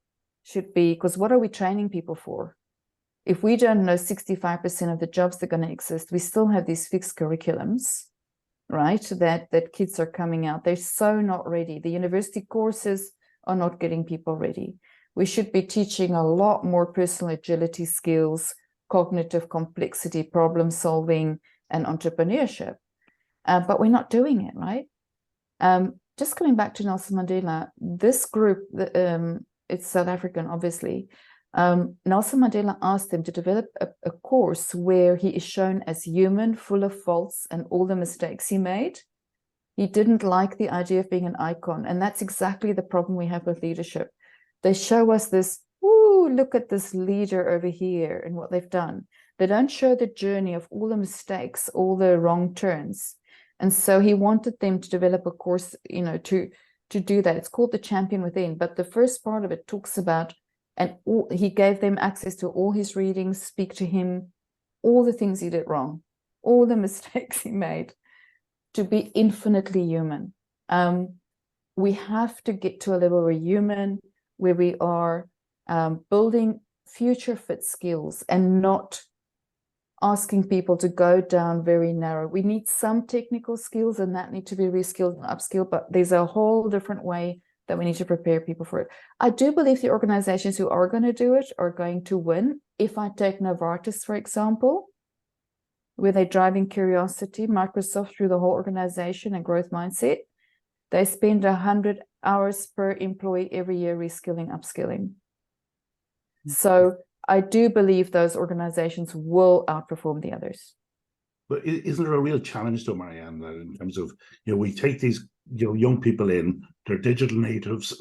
should be, because what are we training people for? If we don't know 65% of the jobs that are going to exist, we still have these fixed curriculums, right? That kids are coming out. They're so not ready. The university courses are not getting people ready. We should be teaching a lot more personal agility skills, cognitive complexity, problem solving, and entrepreneurship. But we're not doing it, right? Just coming back to Nelson Mandela, this group, it's South African, obviously. Nelson Mandela asked them to develop a course where he is shown as human, full of faults and all the mistakes he made. He didn't like the idea of being an icon. And that's exactly the problem we have with leadership. They show us this, ooh, look at this leader over here and what they've done. They don't show the journey of all the mistakes, all the wrong turns. And so he wanted them to develop a course, to do that. It's called The Champion Within. But the first part of it talks about, and he gave them access to all his readings, speak to him, all the things he did wrong, all the mistakes he made, to be infinitely human. We have to get to a level where we're human, where we are building future fit skills and not asking people to go down very narrow. We need some technical skills and that need to be reskilled and upskilled, but there's a whole different way that we need to prepare people for it. I do believe the organizations who are going to do it are going to win. If I take Novartis, for example, where they're driving curiosity, Microsoft through the whole organization and growth mindset, they spend 100 hours per employee every year reskilling, upskilling. So I do believe those organizations will outperform the others.
But isn't there a real challenge though, Marianne, in terms of, we take these young people in, they're digital natives,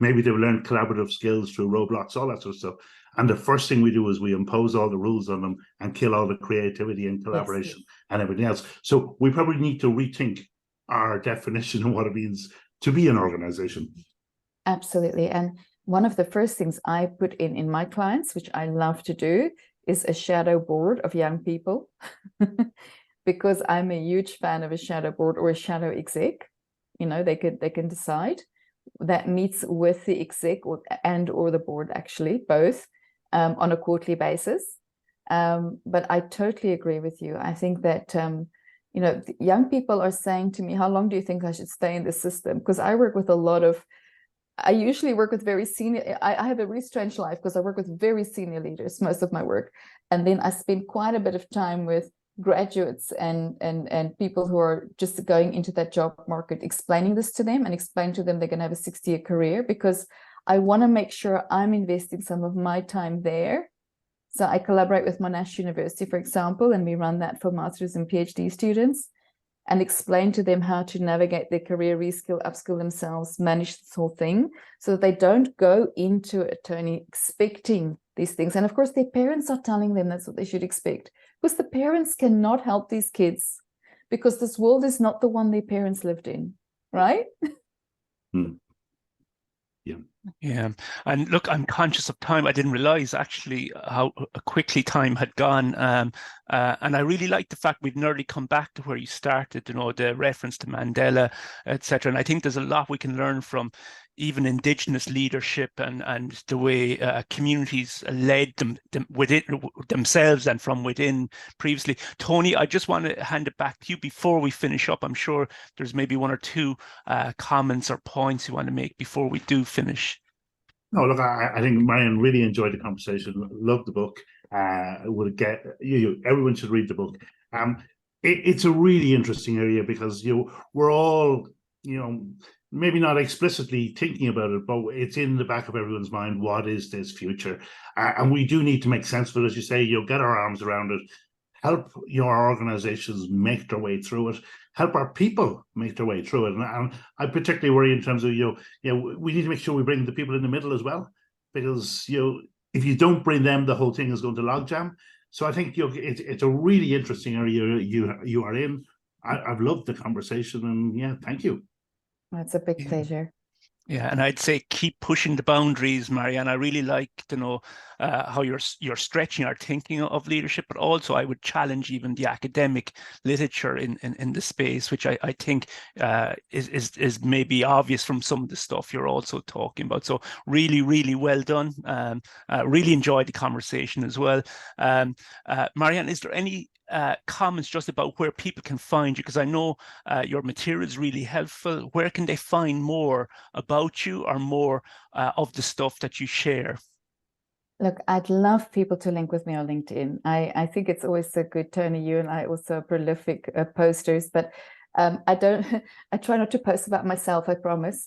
maybe they've learned collaborative skills through Roblox, all that sort of stuff. And the first thing we do is we impose all the rules on them and kill all the creativity and collaboration and everything else. So we probably need to rethink our definition of what it means to be an organization. Absolutely.
And one of the first things I put in my clients, which I love to do, is a shadow board of young people, because I'm a huge fan of a shadow board or a shadow exec. They can decide that meets with the exec or the board, actually, both on a quarterly basis. But I totally agree with you. I think that young people are saying to me, how long do you think I should stay in the system? Because I usually work with very senior, I have a really strange life because I work with very senior leaders, most of my work. And then I spend quite a bit of time with graduates and people who are just going into that job market, explaining this to them and explain to them they're going to have a 60-year career, because I want to make sure I'm investing some of my time there. So I collaborate with Monash University, for example, and we run that for master's and PhD students, and explain to them how to navigate their career, reskill, upskill themselves, manage this whole thing, so that they don't go into attorney expecting these things. And of course, their parents are telling them that's what they should expect, because the parents cannot help these kids, because this world is not the one their parents lived in, right?
Yeah. And look, I'm conscious of time. I didn't realize actually how quickly time had gone. And I really like the fact we'd nearly come back to where you started, the reference to Mandela, etc. And I think there's a lot we can learn from even Indigenous leadership and the way communities led them within themselves and from within previously. Tony, I just want to hand it back to you before we finish up. I'm sure there's maybe one or two comments or points you want to make before we do finish.
No, look, I think Marianne really enjoyed the conversation. Loved the book. Everyone should read the book. It's a really interesting area because we're all maybe not explicitly thinking about it, but it's in the back of everyone's mind. What is this future? And we do need to make sense of it, as you say. Get our arms around it. Help our organizations make their way through it. Help our people make their way through it. And I particularly worry in terms of, we need to make sure we bring the people in the middle as well, because, if you don't bring them, the whole thing is going to logjam. So I think it's a really interesting area you are in. I've loved the conversation, and yeah, thank you.
It's a big pleasure.
Yeah, and I'd say keep pushing the boundaries, Marianne. I really like to know how you're stretching our thinking of leadership, but also I would challenge even the academic literature in the space, which I think is maybe obvious from some of the stuff you're also talking about. So really, really well done. Really enjoyed the conversation as well. Marianne, is there any comments just about where people can find you? Because I know your material is really helpful. Where can they find more about you or more of the stuff that you share?
Look, I'd love people to link with me on LinkedIn. I think it's always a good, Tony, you and I also are prolific posters, but I try not to post about myself, I promise.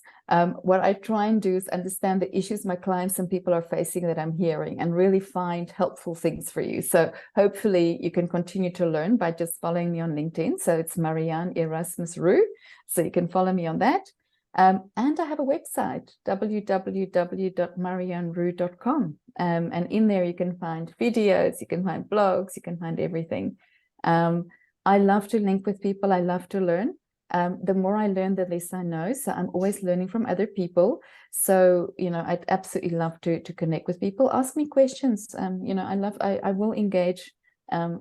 What I try and do is understand the issues my clients and people are facing that I'm hearing and really find helpful things for you. So hopefully you can continue to learn by just following me on LinkedIn. So it's Marianne Erasmus Roux. So you can follow me on that. And I have a website, www.marianneroux.com. And in there you can find videos, you can find blogs, you can find everything. I love to link with people. I love to learn. The more I learn, the less I know. So I'm always learning from other people. So, I'd absolutely love to connect with people. Ask me questions. I will engage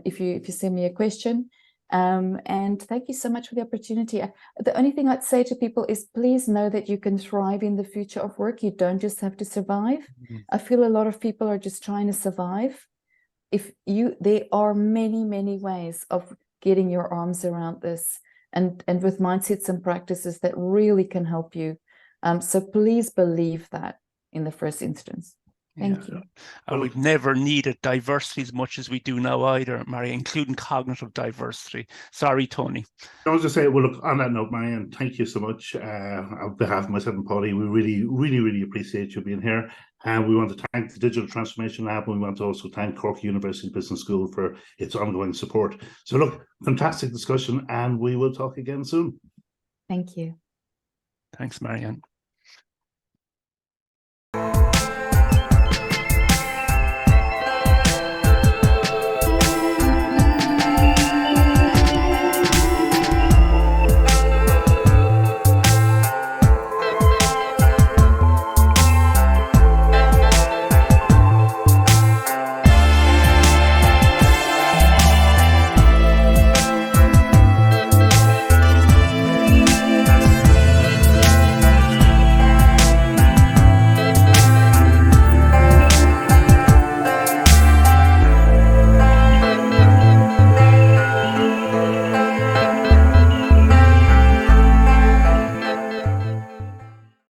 if you send me a question. And thank you so much for the opportunity. The only thing I'd say to people is please know that you can thrive in the future of work. You don't just have to survive. Mm-hmm. I feel a lot of people are just trying to survive. There are many, many ways of getting your arms around this and with mindsets and practices that really can help you. So please believe that in the first instance. Thank you.
And we've never needed diversity as much as we do now either, Marianne, including cognitive diversity. Sorry, Tony.
I was just saying, well, look, on that note, Marianne, thank you so much. On behalf of myself and Polly, we really, really, really appreciate you being here. And we want to thank the Digital Transformation Lab, and we want to also thank Cork University Business School for its ongoing support. So look, fantastic discussion, and we will talk again soon.
Thank you.
Thanks, Marianne.